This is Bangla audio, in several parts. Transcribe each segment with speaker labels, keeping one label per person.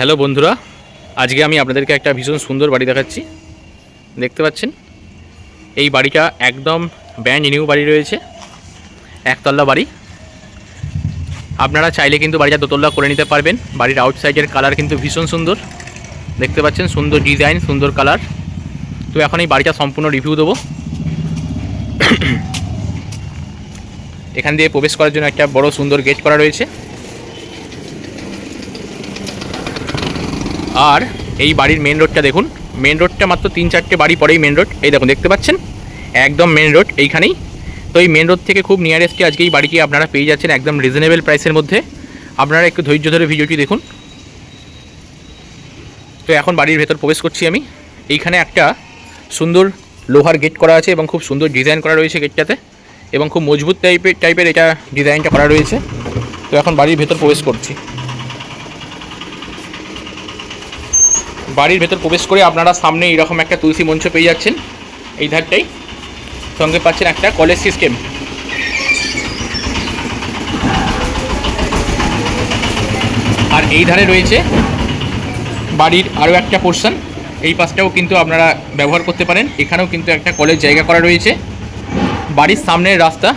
Speaker 1: হ্যালো বন্ধুরা, আজকে আমি আপনাদেরকে একটা ভীষণ সুন্দর বাড়ি দেখাচ্ছি। দেখতে পাচ্ছেন এই বাড়িটা একদম ব্র্যান্ড নিউ বাড়ি রয়েছে, একতলা বাড়ি। আপনারা চাইলে কিন্তু বাড়িটা দোতলা করে নিতে পারবেন। বাড়ির আউটসাইডের কালার কিন্তু ভীষণ সুন্দর, দেখতে পাচ্ছেন সুন্দর ডিজাইন, সুন্দর কালার। তো এখন এই বাড়িটা সম্পূর্ণ রিভিউ দেবো। এখান দিয়ে প্রবেশ করার জন্য একটা বড় সুন্দর গেট করা রয়েছে। আর এই বাড়ির মেন রোডটা দেখুন, মেন রোডটা মাত্র 3-4টে বাড়ি পরেই মেন রোড। এই দেখুন, দেখতে পাচ্ছেন একদম মেন রোড এইখানেই। তো এই মেন রোড থেকে খুব নিয়ারেস্টে আজকে এই বাড়িটি আপনারা পেয়ে যাচ্ছেন একদম রিজনেবল প্রাইসের মধ্যে। আপনারা একটু ধৈর্য ধরে ভিডিওটি দেখুন। তো এখন বাড়ির ভেতর প্রবেশ করছি আমি। এইখানে একটা সুন্দর লোহার গেট করা আছে এবং খুব সুন্দর ডিজাইন করা রয়েছে গেটটাতে, এবং খুব মজবুত টাইপের এটা ডিজাইনটা করা রয়েছে। তো এখন বাড়ির ভেতর প্রবেশ করছি। বাড়ির ভেতর প্রবেশ করে আপনারা সামনে এইরকম একটা তুলসী মঞ্চ পেয়ে যাচ্ছেন। এই ধারটাই সঙ্গে পাচ্ছেন একটা কলেজ সিস্টেম। আর এই ধারে রয়েছে বাড়ির আরও একটা পোর্শন। এই পাশটাও কিন্তু আপনারা ব্যবহার করতে পারেন। এখানেও কিন্তু একটা কলেজ জায়গা করা রয়েছে। বাড়ির সামনের রাস্তা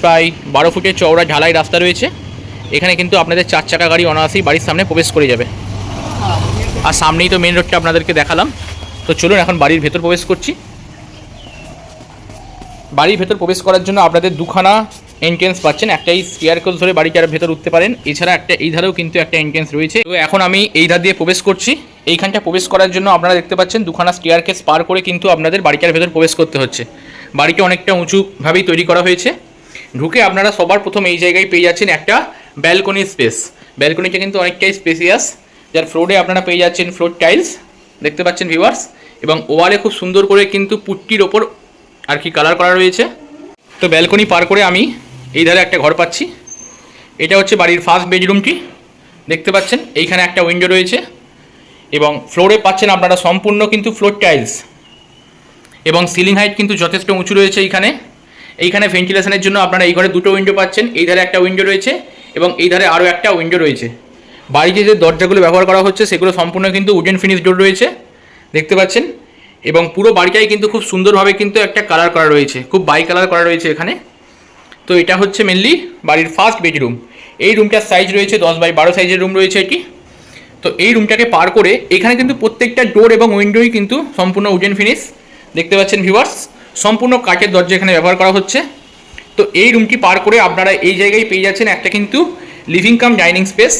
Speaker 1: প্রায় 12 ফুটের চওড়া ঢালাই রাস্তা রয়েছে। এখানে কিন্তু আপনাদের 4 চাকা গাড়ি অনায়াসেই বাড়ির সামনে প্রবেশ করে যাবে। আর সামনেই তো মেন রোডটা আপনাদেরকে দেখালাম। তো চলুন এখন বাড়ির ভেতর প্রবেশ করছি। বাড়ির ভেতর প্রবেশ করার জন্য আপনাদের দুখানা এন্ট্রেন্স পাচ্ছেন। একটাই স্টেয়ারকেস ধরে বাড়িটার ভেতর উঠতে পারেন, এছাড়া একটা এই ধারেও কিন্তু একটা এন্ট্রেন্স রয়েছে। তো এখন আমি এই ধার দিয়ে প্রবেশ করছি। এইখানটা প্রবেশ করার জন্য আপনারা দেখতে পাচ্ছেন দুখানা স্টেয়ারকেস পার করে কিন্তু আপনাদের বাড়িটার ভেতর প্রবেশ করতে হচ্ছে। বাড়িটা অনেকটা উঁচুভাবেই তৈরি করা হয়েছে। ঢুকে আপনারা সবার প্রথম এই জায়গায় পেয়ে যাচ্ছেন একটা ব্যালকনি স্পেস। ব্যালকনিটা কিন্তু অনেকটাই স্পেসিয়াস, যার ফ্লোরে আপনারা পেয়ে যাচ্ছেন ফ্লোর টাইলস, দেখতে পাচ্ছেন ভিউয়ার্স। এবং ওয়ালে খুব সুন্দর করে কিন্তু পুট্টির ওপর আর কি কালার করা রয়েছে। তো ব্যালকনি পার করে আমি এই ধারে একটা ঘর পাচ্ছি। এটা হচ্ছে বাড়ির ফার্স্ট বেডরুমটি, দেখতে পাচ্ছেন। এইখানে একটা উইন্ডো রয়েছে এবং ফ্লোরে পাচ্ছেন আপনারা সম্পূর্ণ কিন্তু ফ্লোর টাইলস, এবং সিলিং হাইট কিন্তু যথেষ্ট উঁচু রয়েছে। এইখানে ভেন্টিলেশনের জন্য আপনারা এই ঘরে দুটো উইন্ডো পাচ্ছেন। এই ধারে একটা উইন্ডো রয়েছে এবং এই ধারে আরও একটা উইন্ডো রয়েছে। বাড়িতে যে দরজাগুলো ব্যবহার করা হচ্ছে সেগুলো সম্পূর্ণ কিন্তু উডেন ফিনিশ ডোর রয়েছে, দেখতে পাচ্ছেন। এবং পুরো বাড়িটাই কিন্তু খুব সুন্দরভাবে কিন্তু একটা কালার করা রয়েছে, খুব বাই কালার করা রয়েছে এখানে। তো এটা হচ্ছে মেনলি বাড়ির ফার্স্ট বেডরুম। এই রুমটার সাইজ রয়েছে 10x12 সাইজের রুম রয়েছে এটি। তো এই রুমটাকে পার করে এখানে কিন্তু প্রত্যেকটা ডোর এবং উইন্ডোই কিন্তু সম্পূর্ণ উডেন ফিনিশ, দেখতে পাচ্ছেন ভিউয়ার্স। সম্পূর্ণ কাঠের দরজা এখানে ব্যবহার করা হচ্ছে। তো এই রুমটি পার করে আপনারা এই জায়গায় পেয়ে যাচ্ছেন একটা কিন্তু লিভিং কাম ডাইনিং স্পেস।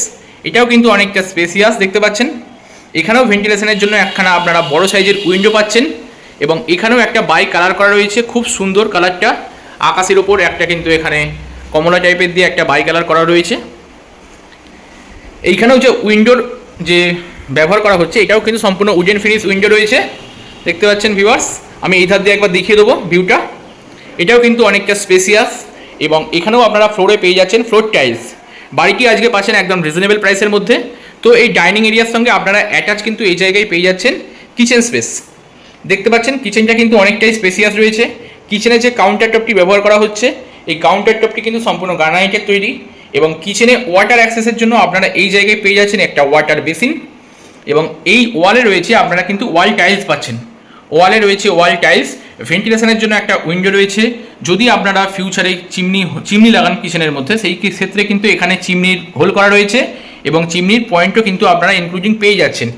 Speaker 1: এটাও কিন্তু অনেকটা স্পেসিয়াস, দেখতে পাচ্ছেন। এখানেও ভেন্টিলেশনের জন্য একখানা আপনারা বড় সাইজের উইন্ডো পাচ্ছেন, এবং এখানেও একটা বাই কালার করা রয়েছে, খুব সুন্দর কালারটা। আকাশের ওপর একটা কিন্তু এখানে কমলা টাইপের দিয়ে একটা বাই কালার করা রয়েছে। এইখানেও যে উইন্ডোর যে ব্যবহার করা হচ্ছে এটাও কিন্তু সম্পূর্ণ উডেন ফিনিশ উইন্ডো রয়েছে, দেখতে পাচ্ছেন ভিউয়ার্স। আমি এই ধার দিয়ে একবার দেখিয়ে দেবো ভিউটা। এটাও কিন্তু অনেকটা স্পেসিয়াস, এবং এখানেও আপনারা ফ্লোরে পেয়ে যাচ্ছেন ফ্লোর টাইলস। বাড়িটি আজকে পাচ্ছেন একদম রিজনেবল প্রাইসের মধ্যে। তো এই ডাইনিং এরিয়ার সঙ্গে আপনারা অ্যাটাচ কিন্তু এই জায়গায় পেয়ে যাচ্ছেন কিচেন স্পেস, দেখতে পাচ্ছেন। কিচেনটা কিন্তু অনেকটাই স্পেসিয়াস রয়েছে। কিচেনে যে কাউন্টার টপটি ব্যবহার করা হচ্ছে এই কাউন্টার টপটি কিন্তু সম্পূর্ণ গ্রানাইটের তৈরি, এবং কিচেনে ওয়াটার অ্যাক্সেসের জন্য আপনারা এই জায়গায় পেয়ে যাচ্ছেন একটা ওয়াটার বেসিন, এবং এই ওয়ালে রয়েছে আপনারা কিন্তু ওয়াল টাইলস পাচ্ছেন। ওয়ালে রয়েছে ওয়াল টাইলস। ভেন্টিলেশনের জন্য একটা উইন্ডো রয়েছে। যদি আপনারা ফিউচারে চিমনি লাগান কিচেনের মধ্যে, সেই ক্ষেত্রে কিন্তু এখানে চিমনির হোল করা রয়েছে, এবং চিমনির পয়েন্টও কিন্তু আপনারা ইনক্লুডিং পেয়ে যাচ্ছেন।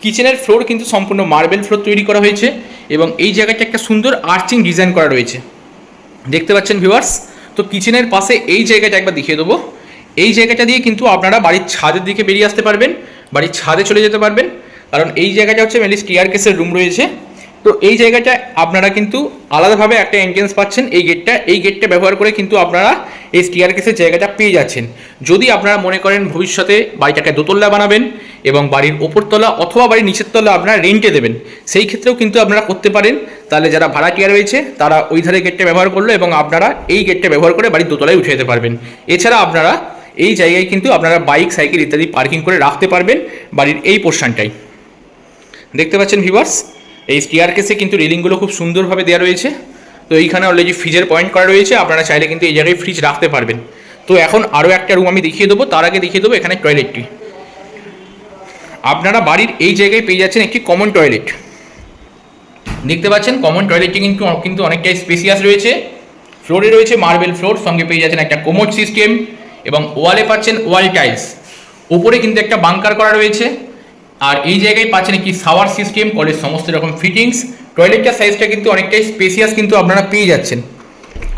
Speaker 1: কিচেনের ফ্লোর কিন্তু সম্পূর্ণ মার্বেল ফ্লোর তৈরি করা হয়েছে, এবং এই জায়গাটা একটা সুন্দর আর্চিং ডিজাইন করা রয়েছে, দেখতে পাচ্ছেন ভিউয়ার্স। তো কিচেনের পাশে এই জায়গাটা একবার দেখিয়ে দেবো। এই জায়গাটা দিয়ে কিন্তু আপনারা বাড়ির ছাদের দিকে বেরিয়ে আসতে পারবেন, বাড়ির ছাদে চলে যেতে পারবেন, কারণ এই জায়গাটা হচ্ছে মেনলি স্টেয়ারকেসের রুম রয়েছে। তো এই জায়গাটা আপনারা কিন্তু আলাদাভাবে একটা এন্ট্রেন্স পাচ্ছেন। এই গেটটা ব্যবহার করে কিন্তু আপনারা এই স্টেয়ারকেসের জায়গাটা পেয়ে যাচ্ছেন। যদি আপনারা মনে করেন ভবিষ্যতে বাড়িটাকে দোতলা বানাবেন এবং বাড়ির ওপরতলা অথবা বাড়ির নিচের তলা আপনারা রেন্টে দেবেন, সেই ক্ষেত্রেও কিন্তু আপনারা করতে পারেন। তাহলে যারা ভাড়াটিয়া রয়েছে তারা ওই ধারে গেটটা ব্যবহার করলো, এবং আপনারা এই গেটটা ব্যবহার করে বাড়ির দোতলায় উঠে যেতে পারবেন। এছাড়া আপনারা এই জায়গায় কিন্তু আপনারা বাইক, সাইকেল ইত্যাদি পার্কিং করে রাখতে পারবেন বাড়ির এই পোর্শনটাই, দেখতে পাচ্ছেন ভিউয়ার্স। এই স্টেয়ারকেসে কিন্তু রেলিংগুলো খুব সুন্দরভাবে দেওয়া রয়েছে। তো এইখানে অলরেডি ফ্রিজের পয়েন্ট করা রয়েছে, আপনারা চাইলে কিন্তু এই জায়গায় ফ্রিজ রাখতে পারবেন। তো এখন আরও একটা রুম আমি দেখিয়ে দেবো। তার আগে দেখিয়ে দেবো এখানে টয়লেটটি। আপনারা বাড়ির এই জায়গায় পেয়ে যাচ্ছেন একটি কমন টয়লেট। দেখতে পাচ্ছেন কমন টয়লেটটি কিন্তু অনেকটাই স্পেসিয়াস রয়েছে। ফ্লোরে রয়েছে মার্বেল ফ্লোর, সঙ্গে পেয়ে যাচ্ছেন একটা কোমোড সিস্টেম এবং ওয়ালে পাচ্ছেন ওয়াল টাইলস। উপরে কিন্তু একটা বাংকার করা রয়েছে। আর এই জায়গায় পাচ্ছেন একটি শাওয়ার সিস্টেম, কলের সমস্ত রকম ফিটিংস। টয়লেটটার সাইজটা কিন্তু অনেকটাই স্পেসিয়াস কিন্তু আপনারা পেয়ে যাচ্ছেন।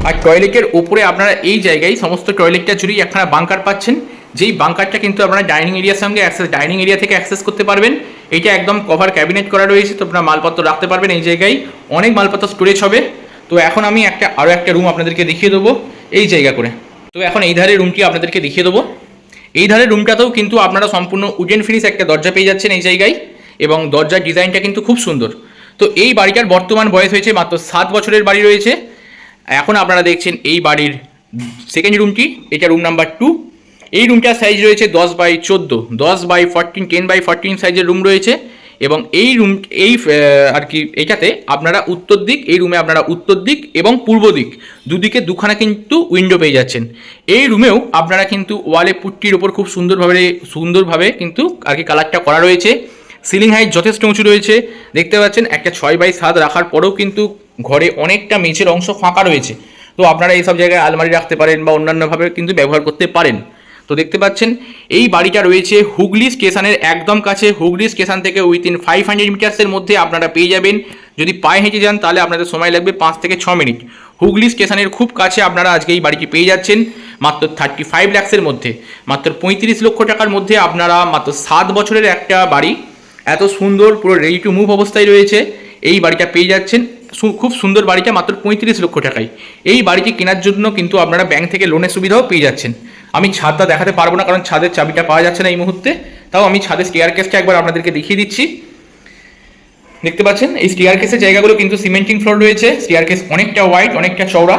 Speaker 1: আর টয়লেটের ওপরে আপনারা এই জায়গায় সমস্ত টয়লেটটা জুড়েই একখানা বাংকার পাচ্ছেন, যেই বাংকারটা কিন্তু আপনারা ডাইনিং এরিয়ার সঙ্গে ডাইনিং এরিয়া থেকে অ্যাক্সেস করতে পারবেন। এটা একদম কভার ক্যাবিনেট করা রয়েছে, তো আপনারা মালপত্র রাখতে পারবেন এই জায়গায়, অনেক মালপত্র স্টোরেজ হবে। তো এখন আমি আরও একটা রুম আপনাদেরকে দেখিয়ে দেবো এই জায়গা করে। তো এখন এই ধারে রুমটি আপনাদেরকে দেখিয়ে দেবো। এই ধারে রুমটাতেও কিন্তু আপনারা সম্পূর্ণ উডেন ফিনিশ একটা দরজা পেয়ে যাচ্ছেন এই জায়গায়, এবং দরজার ডিজাইনটা কিন্তু খুব সুন্দর। তো এই বাড়িটার বর্তমান বয়স হয়েছে মাত্র 7 বছরের বাড়ি রয়েছে। এখন আপনারা দেখছেন এই বাড়ির সেকেন্ড রুমটি, এটা রুম নাম্বার 2। এই রুমটার সাইজ রয়েছে 10x14, 10x14, 10x14 সাইজের রুম রয়েছে। এবং এই আর কি এটাতে আপনারা উত্তর দিক, এই রুমে আপনারা উত্তর দিক এবং পূর্ব দিক দুদিকে দুখানা কিন্তু উইন্ডো পেয়ে যাচ্ছেন। এই রুমেও আপনারা কিন্তু ওয়ালে পুট্টির ওপর খুব সুন্দরভাবে কিন্তু আর কি কালারটা করা রয়েছে। সিলিং হাইট যথেষ্ট উঁচু রয়েছে। দেখতে পাচ্ছেন একটা 6x7 রাখার পরেও কিন্তু ঘরে অনেকটা মেঝের অংশ ফাঁকা রয়েছে। তো আপনারা এইসব জায়গায় আলমারি রাখতে পারেন বা অন্যান্যভাবে কিন্তু ব্যবহার করতে পারেন। তো দেখতে পাচ্ছেন এই বাড়িটা রয়েছে হুগলি স্টেশনের একদম কাছে। হুগলি স্টেশন থেকে উইথিন 500 মিটার্সের মধ্যে আপনারা পেয়ে যাবেন। যদি পায়ে হেঁটে যান তাহলে আপনাদের সময় লাগবে 5 থেকে 6 মিনিট। হুগলি স্টেশনের খুব কাছে আপনারা আজকে এই বাড়িটি পেয়ে যাচ্ছেন মাত্র 35 লাখসের মধ্যে, মাত্র 35 লক্ষ টাকার মধ্যে আপনারা মাত্র 7 বছরের একটা বাড়ি এত সুন্দর পুরো রেডি টু মুভ অবস্থায় রয়েছে। এই বাড়িটা পেয়ে যাচ্ছেন, খুব সুন্দর বাড়িটা মাত্র 35 লক্ষ টাকায়। এই বাড়িটি কেনার জন্য কিন্তু আপনারা ব্যাংক থেকে লোনের সুবিধাও পেয়ে যাচ্ছেন। আমি ছাদটা দেখাতে পারবো না কারণ ছাদের চাবিটা পাওয়া যাচ্ছে না এই মুহূর্তে, তাও আমি ছাদের স্টেয়ারকেসটা একবার আপনাদেরকে দেখিয়ে দিচ্ছি। দেখতে পাচ্ছেন এই স্টেয়ারকেসের জায়গাগুলো কিন্তু সিমেন্টিং ফ্লোর রয়েছে। স্টেয়ারকেস অনেকটা ওয়াইড, অনেকটা চওড়া,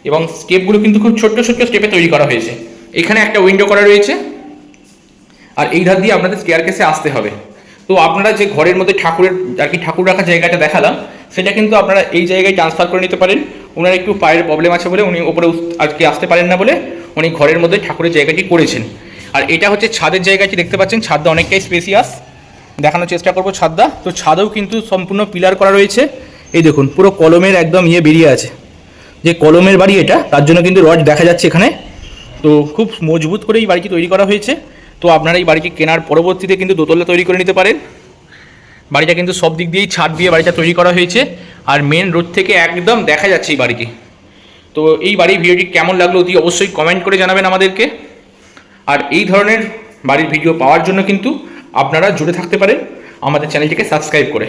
Speaker 1: এবং স্টেপগুলো কিন্তু খুব ছোট্ট ছোট্ট স্টেপে তৈরি করা হয়েছে। এখানে একটা উইন্ডো করা রয়েছে, আর এই ধার দিয়ে আপনাদের স্টেয়ারকেসে আসতে হবে। তো আপনারা যে ঘরের মধ্যে ঠাকুর রাখার জায়গাটা দেখালাম, সেটা কিন্তু আপনারা এই জায়গায় ট্রান্সফার করে নিতে পারেন। ওনার একটু পায়ের প্রবলেম আছে বলে উনি ওপরে আজকে আসতে পারেন না বলে উনি ঘরের মধ্যে ঠাকুরের জায়গাটি করেছেন। আর এটা হচ্ছে ছাদের জায়গাটি, দেখতে পাচ্ছেন ছাদটা অনেকটাই স্পেসিয়াস। দেখানোর চেষ্টা করবো ছাদটা। তো ছাদেও কিন্তু সম্পূর্ণ পিলার করা রয়েছে। এই দেখুন পুরো কলমের একদম বেরিয়ে আছে, যে কলমের বাড়ি এটা, তার জন্য কিন্তু রড দেখা যাচ্ছে এখানে। তো খুব মজবুত করে এই বাড়িটি তৈরি করা হয়েছে। তো আপনারা এই বাড়িটি কেনার পরবর্তীতে কিন্তু দোতলা তৈরি করে নিতে পারেন। বাড়িটা কিন্তু সব দিক দিয়েই ছাদ দিয়ে বাড়িটা তৈরি করা হয়েছে, আর মেন রোড থেকে একদম দেখা যাচ্ছে এই বাড়িটি। তো এই বাড়ির ভিডিওটি কেমন লাগলো অতি অবশ্যই কমেন্ট করে জানাবেন আমাদেরকে। আর এই ধরনের বাড়ির ভিডিও পাওয়ার জন্য কিন্তু আপনারা জুড়ে থাকতে পারেন আমাদের চ্যানেলটিকে সাবস্ক্রাইব করে।